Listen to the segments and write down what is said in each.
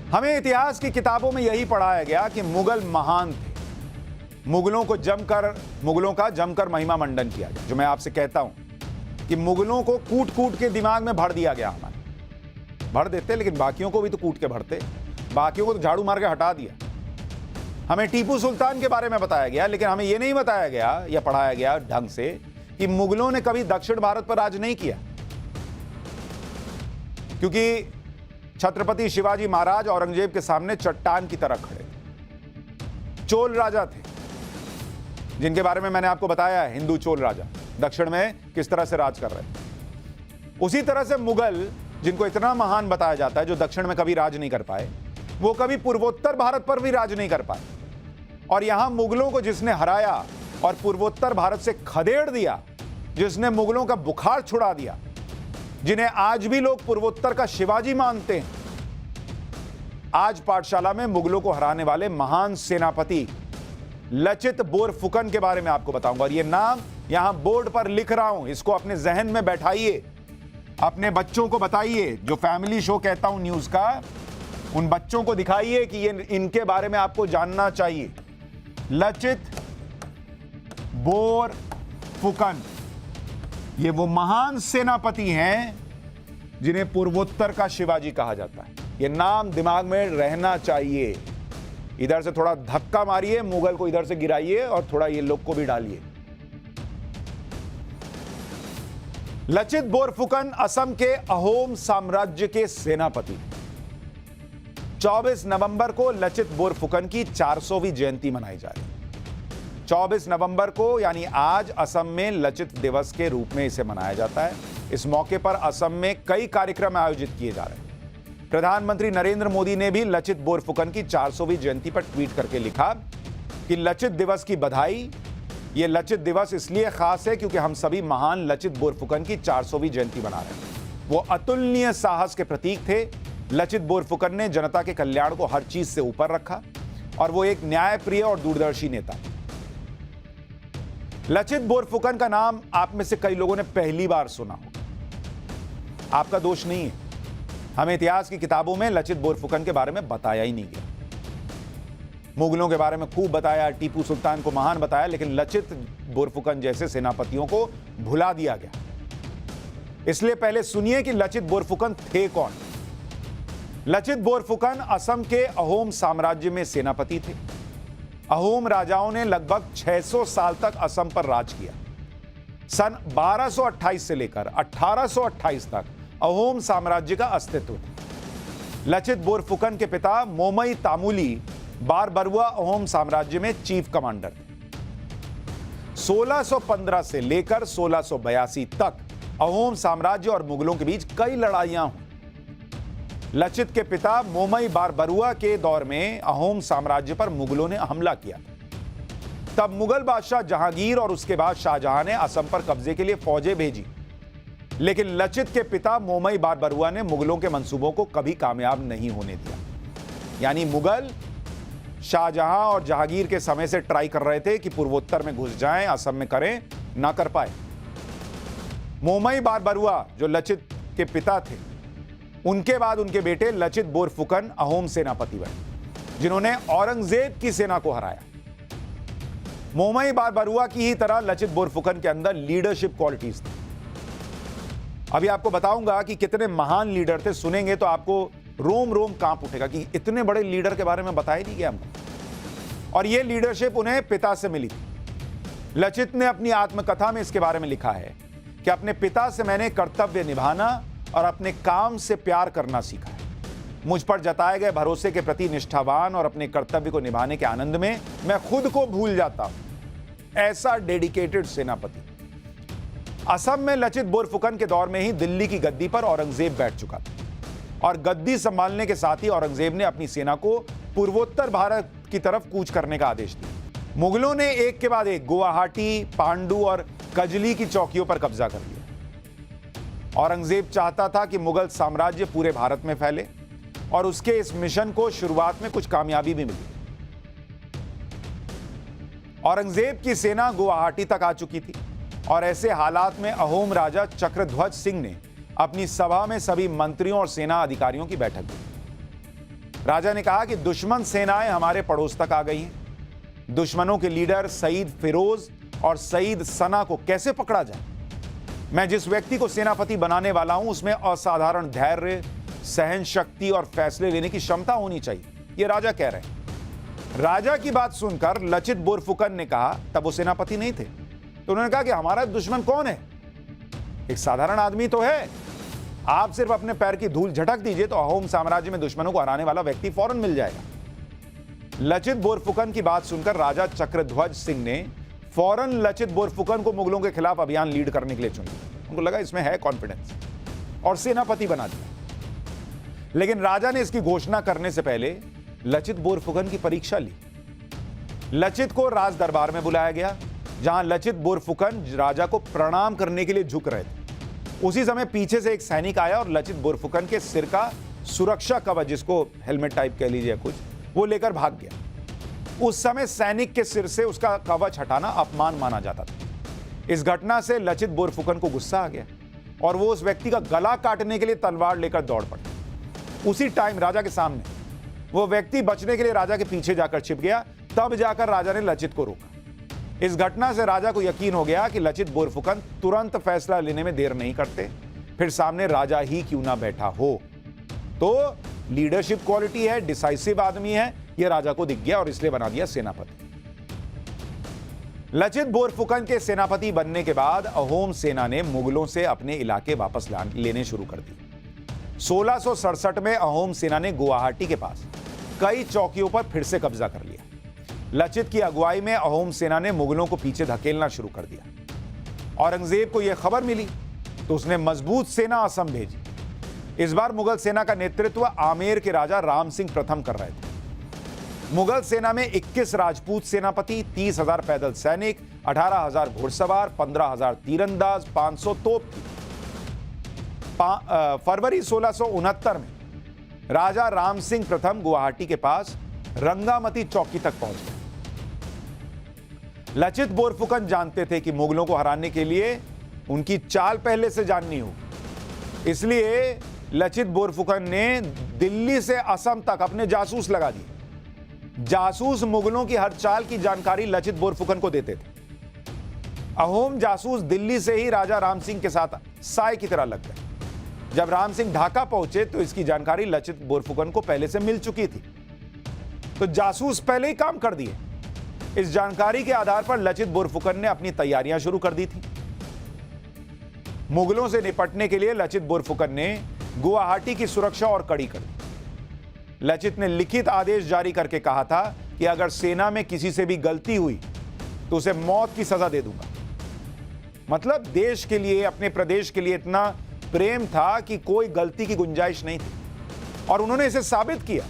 हमें इतिहास की किताबों में यही पढ़ाया गया कि मुगल महान थे। मुगलों का जमकर महिमा मंडन किया गया। जो मैं आपसे कहता हूं कि मुगलों को कूट कूट के दिमाग में भर दिया गया। हमारे भर देते, लेकिन बाकियों को भी तो कूट के भरते, बाकियों को तो झाड़ू मार के हटा दिया। हमें टीपू सुल्तान के बारे में बताया गया, लेकिन हमें यह नहीं बताया गया या पढ़ाया गया ढंग से कि मुगलों ने कभी दक्षिण भारत पर राज नहीं किया, क्योंकि छत्रपति शिवाजी महाराज औरंगजेब के सामने चट्टान की तरह खड़े थे। चोल राजा थे, जिनके बारे में मैंने आपको बताया है, हिंदू चोल राजा दक्षिण में किस तरह से राज कर रहे थे। उसी तरह से मुगल, जिनको इतना महान बताया जाता है, जो दक्षिण में कभी राज नहीं कर पाए, वो कभी पूर्वोत्तर भारत पर भी राज नहीं कर पाए। और यहां मुगलों को जिसने हराया और पूर्वोत्तर भारत से खदेड़ दिया, जिसने मुगलों का बुखार छुड़ा दिया, जिन्हें आज भी लोग पूर्वोत्तर का शिवाजी मानते हैं, आज पाठशाला में मुगलों को हराने वाले महान सेनापति लचित बोरफुकन के बारे में आपको बताऊंगा। और यह नाम यहां बोर्ड पर लिख रहा हूं, इसको अपने जहन में बैठाइए, अपने बच्चों को बताइए। जो फैमिली शो कहता हूं न्यूज का, उन बच्चों को दिखाइए कि ये इनके बारे में आपको जानना चाहिए। लचित बोरफुकन, ये वो महान सेनापति हैं जिन्हें पूर्वोत्तर का शिवाजी कहा जाता है। ये नाम दिमाग में रहना चाहिए। इधर से थोड़ा धक्का मारिए, मुगल को इधर से गिराइए और थोड़ा ये लोग को भी डालिए। लचित बोरफुकन असम के अहोम साम्राज्य के सेनापति। 24 नवंबर को लचित बोरफुकन की 400वीं जयंती मनाई जा रही है। 24 नवंबर को यानी आज असम में लचित दिवस के रूप में इसे मनाया जाता है। इस मौके पर असम में कई कार्यक्रम आयोजित किए जा रहे हैं। प्रधानमंत्री नरेंद्र मोदी ने भी लचित बोरफुकन की 400वीं जयंती पर ट्वीट करके लिखा कि लचित दिवस की बधाई। यह लचित दिवस इसलिए खास है क्योंकि हम सभी महान लचित बोरफुकन की 400वीं जयंती मना रहे हैं। वो अतुलनीय साहस के प्रतीक थे। लचित बोरफुकन ने जनता के कल्याण को हर चीज से ऊपर रखा और वो एक न्यायप्रिय और दूरदर्शी नेता। लचित बोरफुकन का नाम आप में से कई लोगों ने पहली बार सुना होगा। आपका दोष नहीं है। हमें इतिहास की किताबों में लचित बोरफुकन के बारे में बताया ही नहीं गया। मुगलों के बारे में खूब बताया, टीपू सुल्तान को महान बताया, लेकिन लचित बोरफुकन जैसे सेनापतियों को भुला दिया गया। इसलिए पहले सुनिए कि लचित बोरफुकन थे कौन। लचित बोरफुकन असम के अहोम साम्राज्य में सेनापति थे। अहोम राजाओं ने लगभग 600 साल तक असम पर राज किया। सन 1228 से लेकर 1828 तक अहोम साम्राज्य का अस्तित्व था। लचित बोरफुकन के पिता मोमई तामुली बारबरुआ अहोम साम्राज्य में चीफ कमांडर थे। 1615 से लेकर 1682 तक अहोम साम्राज्य और मुगलों के बीच कई लड़ाइयां हुई। लचित के पिता मोमई बारबरुआ के दौर में अहोम साम्राज्य पर मुगलों ने हमला किया। तब मुगल बादशाह जहांगीर और उसके बाद शाहजहां ने असम पर कब्जे के लिए फौजें भेजी, लेकिन लचित के पिता मोमई बारबरुआ ने मुगलों के मंसूबों को कभी कामयाब नहीं होने दिया। यानी मुगल शाहजहां और जहांगीर के समय से ट्राई कर रहे थे कि पूर्वोत्तर में घुस जाएं, असम में करें, ना कर पाए। मोमई बारबरुआ जो लचित के पिता थे, उनके बाद उनके बेटे लचित बोरफुकन अहोम सेनापति बने, जिन्होंने औरंगजेब की सेना को हराया। मोमई बारबरुआ की ही तरह लचित बोरफुकन के अंदर लीडरशिप क्वालिटीज थी। अभी आपको बताऊंगा कि कितने महान लीडर थे। सुनेंगे तो आपको रोम रोम कांप उठेगा कि इतने बड़े लीडर के बारे में बताया नहीं गया हमको। और यह लीडरशिप उन्हें पिता से मिली थी। लचित ने अपनी आत्मकथा में इसके बारे में लिखा है कि अपने पिता से मैंने कर्तव्य निभाना और अपने काम से प्यार करना सीखा है। मुझ पर जताए गए भरोसे के प्रति निष्ठावान और अपने कर्तव्य को निभाने के आनंद में मैं खुद को भूल जाता हूं। ऐसा डेडिकेटेड सेनापति। असम में लचित बोरफुकन के दौर में ही दिल्ली की गद्दी पर औरंगजेब बैठ चुका था और गद्दी संभालने के साथ ही औरंगजेब ने अपनी सेना को पूर्वोत्तर भारत की तरफ कूच करने का आदेश दिया। मुगलों ने एक के बाद एक गुवाहाटी, पांडु और कजली की चौकियों पर कब्जा कर लिया। औरंगजेब चाहता था कि मुगल साम्राज्य पूरे भारत में फैले और उसके इस मिशन को शुरुआत में कुछ कामयाबी भी मिली। औरंगजेब की सेना गुवाहाटी तक आ चुकी थी और ऐसे हालात में अहोम राजा चक्रध्वज सिंह ने अपनी सभा में सभी मंत्रियों और सेना अधिकारियों की बैठक की। राजा ने कहा कि दुश्मन सेनाएं हमारे पड़ोस तक आ गई हैं। दुश्मनों के लीडर सईद फिरोज और सईद सना को कैसे पकड़ा जाए? मैं जिस व्यक्ति को सेनापति बनाने वाला हूं उसमें असाधारण धैर्य, सहन शक्ति और फैसले लेने की क्षमता होनी चाहिए, ये राजा कह रहे हैं। राजा की बात सुनकर लचित बोरफुकन ने कहा, तब वो सेनापति नहीं थे, तो उन्होंने कहा कि हमारा दुश्मन कौन है? एक साधारण आदमी तो है। आप सिर्फ अपने पैर की धूल झटक दीजिए तो अहोम साम्राज्य में दुश्मनों को हराने वाला व्यक्ति फौरन मिल जाएगा। लचित बोरफुकन की बात सुनकर राजा चक्रध्वज सिंह ने फौरन लचित बोरफुकन को मुगलों के खिलाफ अभियान लीड करने के लिए चुना। उनको लगा इसमें है कॉन्फिडेंस, और सेनापति बना दिया। लेकिन राजा ने इसकी घोषणा करने से पहले लचित बोरफुकन की परीक्षा ली। लचित को राज दरबार में बुलाया गया, जहां लचित बोरफुकन राजा को प्रणाम करने के लिए झुक रहे थे। उसी समय पीछे से एक सैनिक आया और लचित बोरफुकन के सिर का सुरक्षा कवच, जिसको हेलमेट टाइप कह लीजिए कुछ, वो लेकर भाग गया। उस समय सैनिक के सिर से उसका कवच हटाना अपमान माना जाता था। इस घटना से लचित बोरफुकन को गुस्सा आ गया और वो उस व्यक्ति का गला काटने के लिए तलवार लेकर दौड़ पड़ा। उसी टाइम राजा के सामने वो व्यक्ति बचने के लिए राजा के पीछे जाकर छिप गया। तब जाकर राजा ने लचित को रोका। इस घटना से राजा को यकीन हो गया कि लचित बोरफुकन तुरंत फैसला लेने में देर नहीं करते, फिर सामने राजा ही क्यों ना बैठा हो। तो लीडरशिप क्वालिटी है, डिसाइसिव आदमी है, यह राजा को दिख गया और इसलिए बना दिया सेनापति। लचित बोरफुकन के सेनापति बनने के बाद अहोम सेना ने मुगलों से अपने इलाके वापस लेने शुरू कर दिए। 1667 में अहोम सेना ने गुवाहाटी के पास कई चौकियों पर फिर से कब्जा कर लिया। लचित की अगुवाई में अहोम सेना ने मुगलों को पीछे धकेलना शुरू कर दिया। औरंगजेब को यह खबर मिली तो उसने मजबूत सेना असम भेजी। इस बार मुगल सेना का नेतृत्व आमेर के राजा राम सिंह प्रथम कर रहे थे। मुगल सेना में 21 राजपूत सेनापति, 30,000 पैदल सैनिक, 18,000 घुड़सवार, 15,000 तीरंदाज, 500 तोप थी। फरवरी 1669 में राजा राम सिंह प्रथम गुवाहाटी के पास रंगामती चौकी तक पहुंच गए। लचित बोरफुकन जानते थे कि मुगलों को हराने के लिए उनकी चाल पहले से जाननी होगी, इसलिए लचित बोरफुकन ने दिल्ली से असम तक अपने जासूस लगा दिए। जासूस मुगलों की हर चाल की जानकारी लचित बोरफुकन को देते थे। अहोम जासूस दिल्ली से ही राजा राम सिंह के साथ साए की तरह लग गए। जब राम सिंह ढाका पहुंचे तो इसकी जानकारी लचित बोरफुकन को पहले से मिल चुकी थी, तो जासूस पहले ही काम कर दिए। इस जानकारी के आधार पर लचित बोरफुकन ने अपनी तैयारियां शुरू कर दी थी। मुगलों से निपटने के लिए लचित बोरफुकन ने गुवाहाटी की सुरक्षा और कड़ी कर दी। लचित ने लिखित आदेश जारी करके कहा था कि अगर सेना में किसी से भी गलती हुई तो उसे मौत की सजा दे दूंगा। मतलब देश के लिए, अपने प्रदेश के लिए इतना प्रेम था कि कोई गलती की गुंजाइश नहीं थी, और उन्होंने इसे साबित किया।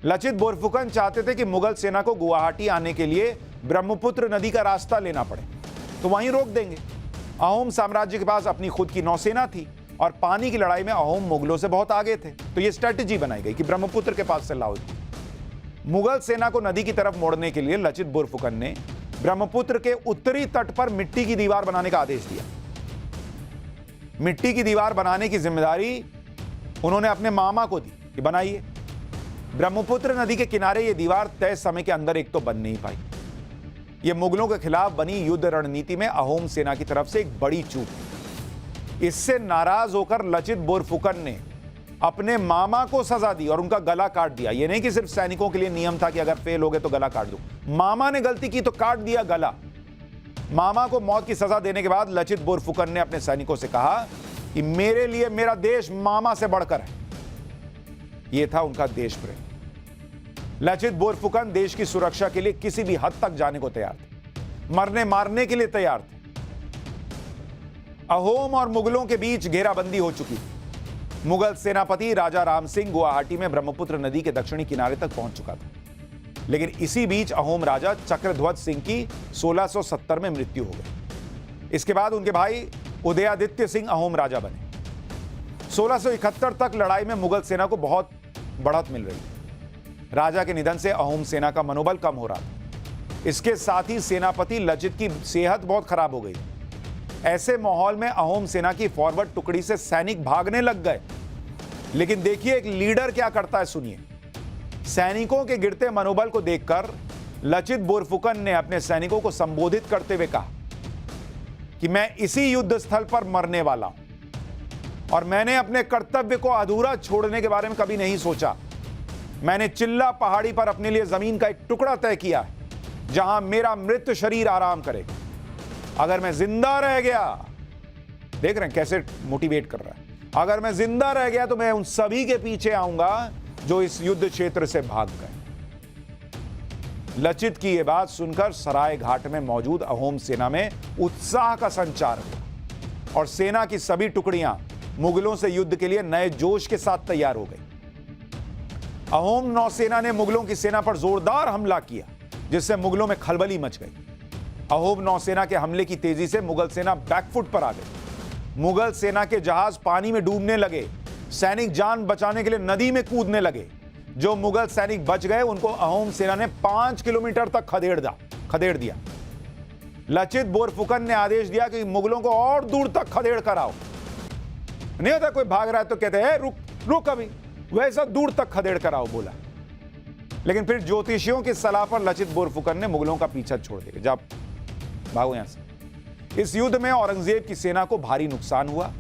लचित बोरफुकन चाहते थे कि मुगल सेना को गुवाहाटी आने के लिए ब्रह्मपुत्र नदी का रास्ता लेना पड़े, तो वहीं रोक देंगे। अहोम साम्राज्य के पास अपनी खुद की नौसेना थी और पानी की लड़ाई में अहोम मुगलों से बहुत आगे थे, तो यह स्ट्रेटेजी बनाई गई कि ब्रह्मपुत्र के पास से लाओ। मुगल सेना को नदी की तरफ मोड़ने के लिए लचित बोरफुकन ने ब्रह्मपुत्र के उत्तरी तट पर मिट्टी की दीवार बनाने का आदेश दिया। मिट्टी की दीवार बनाने की जिम्मेदारी उन्होंने अपने मामा को दी कि बनाइए। ब्रह्मपुत्र नदी के किनारे यह दीवार तय समय के अंदर एक तो बन नहीं पाई। यह मुगलों के खिलाफ बनी युद्ध रणनीति में अहोम सेना की तरफ से एक बड़ी चूक। इससे नाराज होकर लचित बोरफुकन ने अपने मामा को सजा दी और उनका गला काट दिया। यह नहीं कि सिर्फ सैनिकों के लिए नियम था कि अगर फेल हो गए तो गला काट दो। मामा ने गलती की तो काट दिया गला। मामा को मौत की सजा देने के बाद लचित बोरफुकन ने अपने सैनिकों से कहा कि मेरे लिए मेरा देश मामा से बढ़कर है। यह था उनका देश प्रेम। लचित बोरफुकन देश की सुरक्षा के लिए किसी भी हद तक जाने को तैयार थे, मरने मारने के लिए तैयार थे। अहोम और मुगलों के बीच घेराबंदी हो चुकी थी। मुगल सेनापति राजा राम सिंह गुवाहाटी में ब्रह्मपुत्र नदी के दक्षिणी किनारे तक पहुंच चुका था, लेकिन इसी बीच अहोम राजा चक्रध्वज सिंह की 1670 में मृत्यु हो गई। इसके बाद उनके भाई उदयादित्य सिंह अहोम राजा बने। 1671 तक लड़ाई में मुगल सेना को बहुत बढ़त मिल रही थी। राजा के निधन से अहोम सेना का मनोबल कम हो रहा था। इसके साथ ही सेनापति लचित की सेहत बहुत खराब हो गई। ऐसे माहौल में अहोम सेना की फॉरवर्ड टुकड़ी से सैनिक भागने लग गए। लेकिन देखिए एक लीडर क्या करता है, सुनिए। सैनिकों के गिरते मनोबल को देखकर लचित बोरफुकन ने अपने सैनिकों को संबोधित करते हुए कहा कि मैं इसी युद्ध स्थल पर मरने वाला हूं और मैंने अपने कर्तव्य को अधूरा छोड़ने के बारे में कभी नहीं सोचा। मैंने चिल्ला पहाड़ी पर अपने लिए जमीन का एक टुकड़ा तय किया है जहां मेरा मृत शरीर आराम करे। अगर मैं जिंदा रह गया, देख रहे हैं कैसे मोटिवेट कर रहा है, अगर मैं जिंदा रह गया तो मैं उन सभी के पीछे आऊंगा जो इस युद्ध क्षेत्र से भाग गए। लचित की यह बात सुनकर सराय घाट में मौजूद अहोम सेना में उत्साह का संचार हुआ और सेना की सभी टुकड़ियां मुगलों से युद्ध के लिए नए जोश के साथ तैयार हो गई। अहोम नौसेना ने मुगलों की सेना पर जोरदार हमला किया जिससे मुगलों में खलबली मच गई। अहोम नौसेना के हमले की तेजी से मुगल सेना बैकफुट पर आ गई। मुगल सेना के जहाज पानी में डूबने लगे। सैनिक जान बचाने के लिए नदी में कूदने लगे। जो मुगल सैनिक बच गए उनको अहोम सेना ने 5 किलोमीटर तक खदेड़ दिया। लचित बोरफुकन ने आदेश दिया कि मुगलों को और दूर तक खदेड़ कर आओ। नहीं होता कोई भाग रहा है तो कहते हैं रुक अभी, वैसा दूर तक खदेड़ कर आओ बोला। लेकिन फिर ज्योतिषियों की सलाह पर लचित बोरफुकन ने मुगलों का पीछा छोड़ दिया। जब भागो यहां से। इस युद्ध में औरंगजेब की सेना को भारी नुकसान हुआ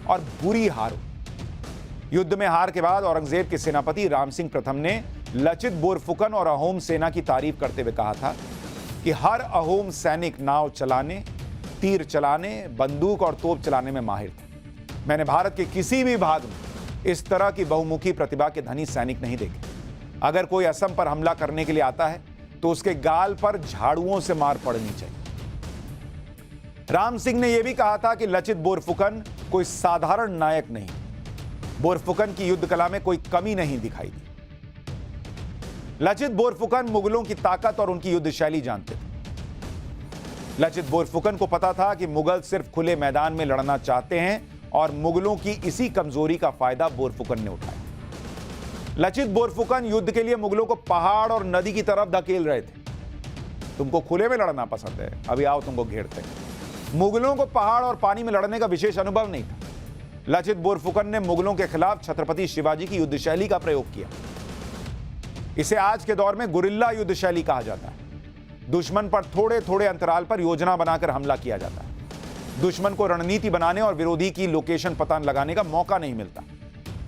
और बुरी हार हुई। युद्ध में हार के बाद औरंगजेब के सेनापति राम सिंह प्रथम ने लचित बोरफुकन और अहोम सेना की तारीफ करते हुए कहा था कि हर अहोम सैनिक नाव चलाने, तीर चलाने, बंदूक और तोप चलाने में माहिर था। मैंने भारत के किसी भी भाग में इस तरह की बहुमुखी प्रतिभा के धनी सैनिक नहीं देखे। अगर कोई असम पर हमला करने के लिए आता है तो उसके गाल पर झाड़ुओं से मार पड़नी चाहिए। राम सिंह ने यह भी कहा था कि लचित बोरफुकन कोई साधारण नायक नहीं। बोरफुकन की युद्ध कला में कोई कमी नहीं दिखाई दी। लचित बोरफुकन मुगलों की ताकत और उनकी युद्ध शैली जानते थे। लचित बोरफुकन को पता था कि मुगल सिर्फ खुले मैदान में लड़ना चाहते हैं और मुगलों की इसी कमजोरी का फायदा बोरफुकन ने उठाया। लचित बोरफुकन युद्ध के लिए मुगलों को पहाड़ और नदी की तरफ धकेल रहे थे। तुमको खुले में लड़ना पसंद है, अभी आओ तुमको घेरते हैं। मुगलों को पहाड़ और पानी में लड़ने का विशेष अनुभव नहीं था। लचित बोरफुकन ने मुगलों के खिलाफ छत्रपति शिवाजी की युद्ध शैली का प्रयोग किया। इसे आज के दौर में गुरिल्ला युद्ध शैली कहा जाता है। दुश्मन पर थोड़े थोड़े अंतराल पर योजना बनाकर हमला किया जाता है। दुश्मन को रणनीति बनाने और विरोधी की लोकेशन पता लगाने का मौका नहीं मिलता।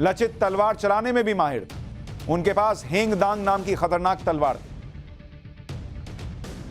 लचित तलवार चलाने में भी माहिर थे। उनके पास हेंग दांग नाम की खतरनाक तलवार थी।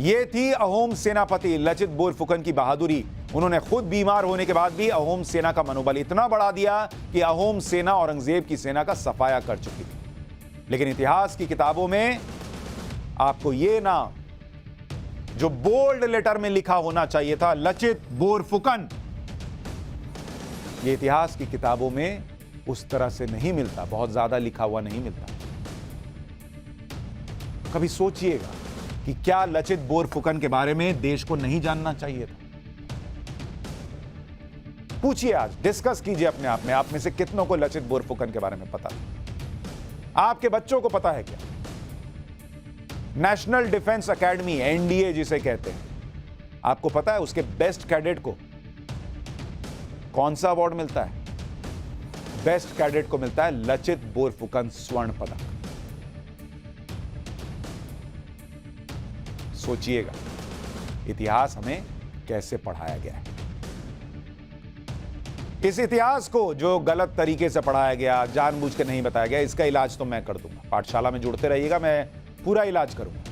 यह थी अहोम सेनापति लचित बोरफुकन की बहादुरी। उन्होंने खुद बीमार होने के बाद भी अहोम सेना का मनोबल इतना बढ़ा दिया कि अहोम सेना औरंगजेब की सेना का सफाया कर चुकी थी। लेकिन इतिहास की किताबों में आपको यह नाम जो बोल्ड लेटर में लिखा होना चाहिए था, लचित बोरफुकन, यह इतिहास की किताबों में उस तरह से नहीं मिलता, बहुत ज्यादा लिखा हुआ नहीं मिलता। कभी सोचिएगा कि क्या लचित बोरफुकन के बारे में देश को नहीं जानना चाहिए था? पूछिए, आज डिस्कस कीजिए अपने आप में, आप में से कितनों को लचित बोरफुकन के बारे में पता है? आपके बच्चों को पता है क्या? नेशनल डिफेंस एकेडमी, एनडीए जिसे कहते हैं, आपको पता है उसके बेस्ट कैडेट को कौन सा अवार्ड मिलता है? बेस्ट कैडेट को मिलता है लचित बोरफुकन स्वर्ण पदक। सोचिएगा इतिहास हमें कैसे पढ़ाया गया है। इस इतिहास को जो गलत तरीके से पढ़ाया गया, जानबूझ के नहीं बताया गया, इसका इलाज तो मैं कर दूंगा। पाठशाला में जुड़ते रहिएगा, मैं पूरा इलाज करूंगा।